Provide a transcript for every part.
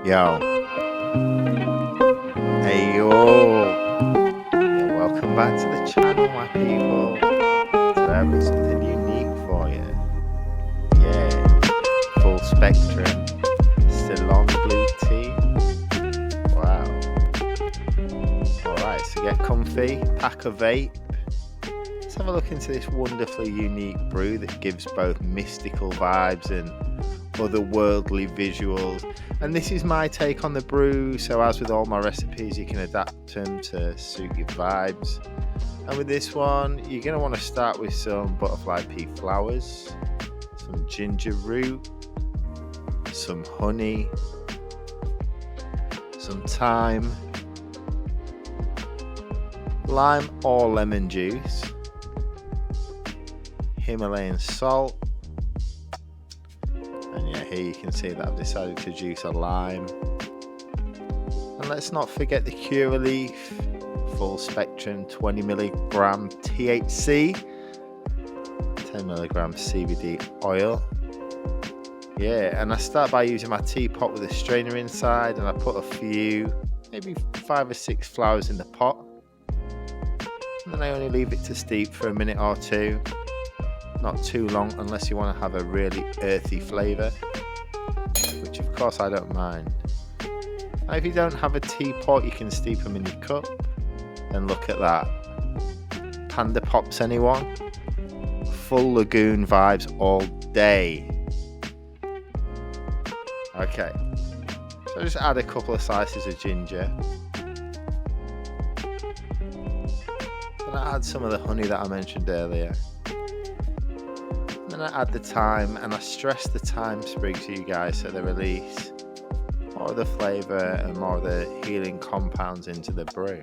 Yo, hey yo, yeah, welcome back to the channel, my people. Today I've got something unique for you. Yeah, full spectrum Ceylon Blue Tea. Wow. Alright, so get comfy, pack a vape. Let's have a look into this wonderfully unique brew that gives both mystical vibes and otherworldly visuals. And this is my take on the brew, so as with all my recipes, you can adapt them to suit your vibes. And with this one, you're going to want to start with some butterfly pea flowers, some ginger root, some honey, some thyme, lime or lemon juice, Himalayan salt, and yeah, here you can see that I've decided to juice a lime. And let's not forget the Curaleaf full spectrum 20mg THC, 10mg CBD oil. Yeah, and I start by using my teapot with a strainer inside, and I put a few, maybe 5 or 6 flowers in the pot, and then I only leave it to steep for a minute or two. Not too long unless you want to have a really earthy flavour, which of course I don't mind. Now if you don't have a teapot, you can steep them in your cup. And look at that. Panda Pops, anyone? Full lagoon vibes all day. Okay, so just add a couple of slices of ginger. Then I add some of the honey that I mentioned earlier. Then I add the thyme, and I stress the thyme sprigs to you guys so they release more of the flavour and more of the healing compounds into the brew.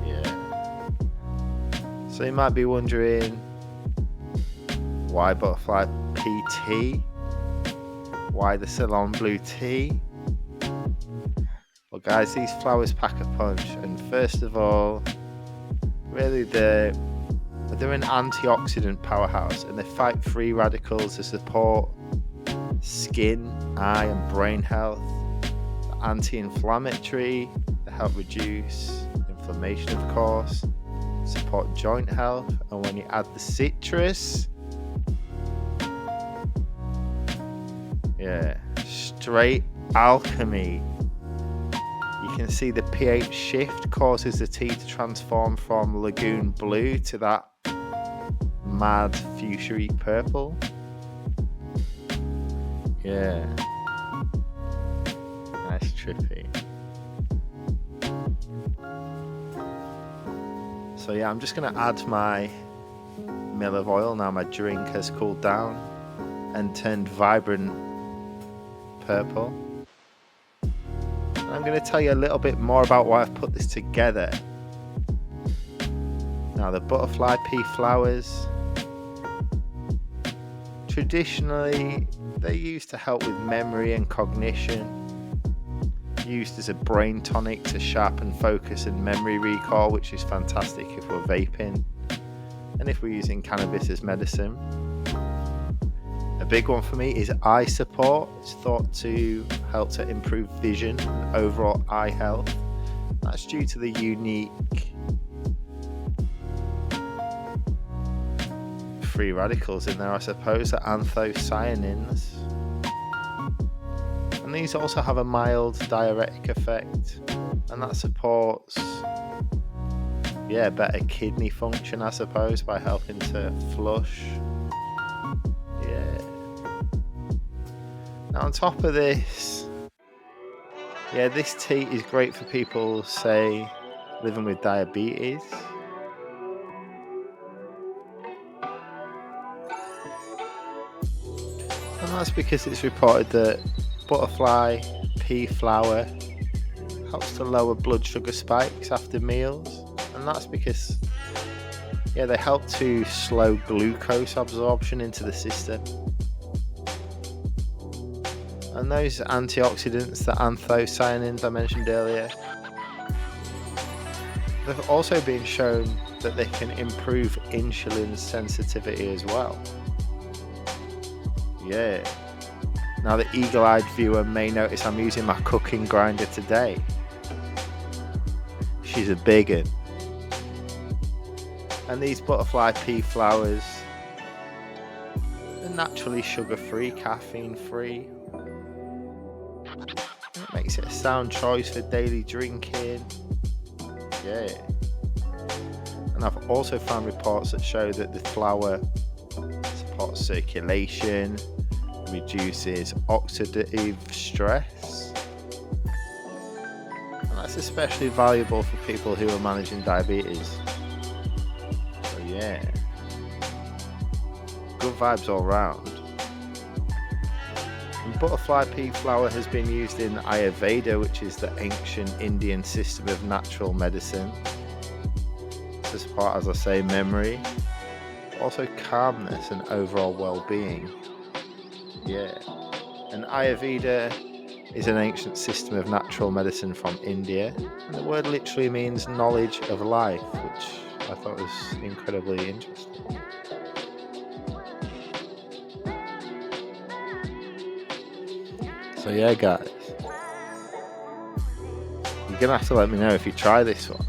Yeah. So you might be wondering, why butterfly pea tea? Why the Ceylon Blue Tea? Well guys, these flowers pack a punch, and first of all, really they're an antioxidant powerhouse, and they fight free radicals to support skin, eye and brain health. They're anti-inflammatory, they help reduce inflammation of course, support joint health, and when you add the citrus, yeah, straight alchemy. You can see the pH shift causes the tea to transform from lagoon blue to that mad fuchsia purple. Yeah, nice trippy. So yeah, I'm just going to add my mill of oil now my drink has cooled down and turned vibrant purple. I'm going to tell you a little bit more about why I've put this together. Now the butterfly pea flowers, traditionally they're used to help with memory and cognition, used as a brain tonic to sharpen focus and memory recall, which is fantastic if we're vaping and if we're using cannabis as medicine. A big one for me is eye support. It's thought to help to improve vision and overall eye health. That's due to the unique free radicals in there, I suppose, the anthocyanins. And these also have a mild diuretic effect, and that supports better kidney function, I suppose, by helping to flush. Now on top of this, this tea is great for people, say, living with diabetes. And that's because it's reported that butterfly pea flower helps to lower blood sugar spikes after meals. And that's because, they help to slow glucose absorption into the system. And those antioxidants, the anthocyanins I mentioned earlier, they've also been shown that they can improve insulin sensitivity as well. Yeah. Now the eagle-eyed viewer may notice I'm using my cooking grinder today. She's a big one. And these butterfly pea flowers are naturally sugar-free, caffeine-free. It makes it a sound choice for daily drinking. Yeah. And I've also found reports that show that the flower supports circulation, reduces oxidative stress, and that's especially valuable for people who are managing diabetes. So yeah, good vibes all round. And butterfly pea flower has been used in Ayurveda, which is the ancient Indian system of natural medicine, to support, as I say, memory, also calmness and overall well-being. Yeah, and Ayurveda is an ancient system of natural medicine from India, and the word literally means knowledge of life, which I thought was incredibly interesting. So yeah, guys, you're gonna have to let me know if you try this one,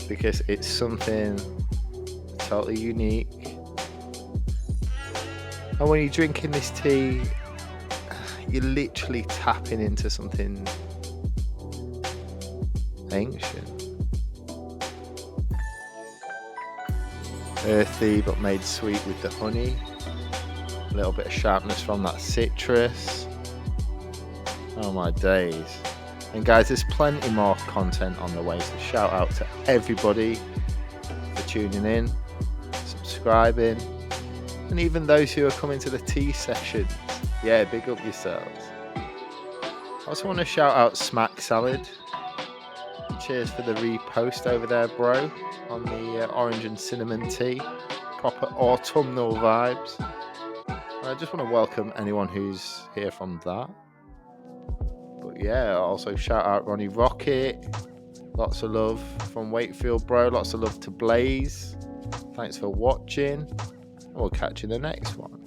because it's something totally unique. And when you're drinking this tea, you're literally tapping into something ancient. Earthy but made sweet with the honey. A little bit of sharpness from that citrus. Oh my days. And guys, there's plenty more content on the way, so shout out to everybody for tuning in, subscribing, and even those who are coming to the tea sessions. Yeah, big up yourselves. I also want to shout out Smack Salad. Cheers for the repost over there, bro, on the orange and cinnamon tea. Proper autumnal vibes. And I just want to welcome anyone who's here from that. But yeah, also shout out Ronnie Rocket. Lots of love from Wakefield, bro. Lots of love to Blaze. Thanks for watching. We'll catch you in the next one.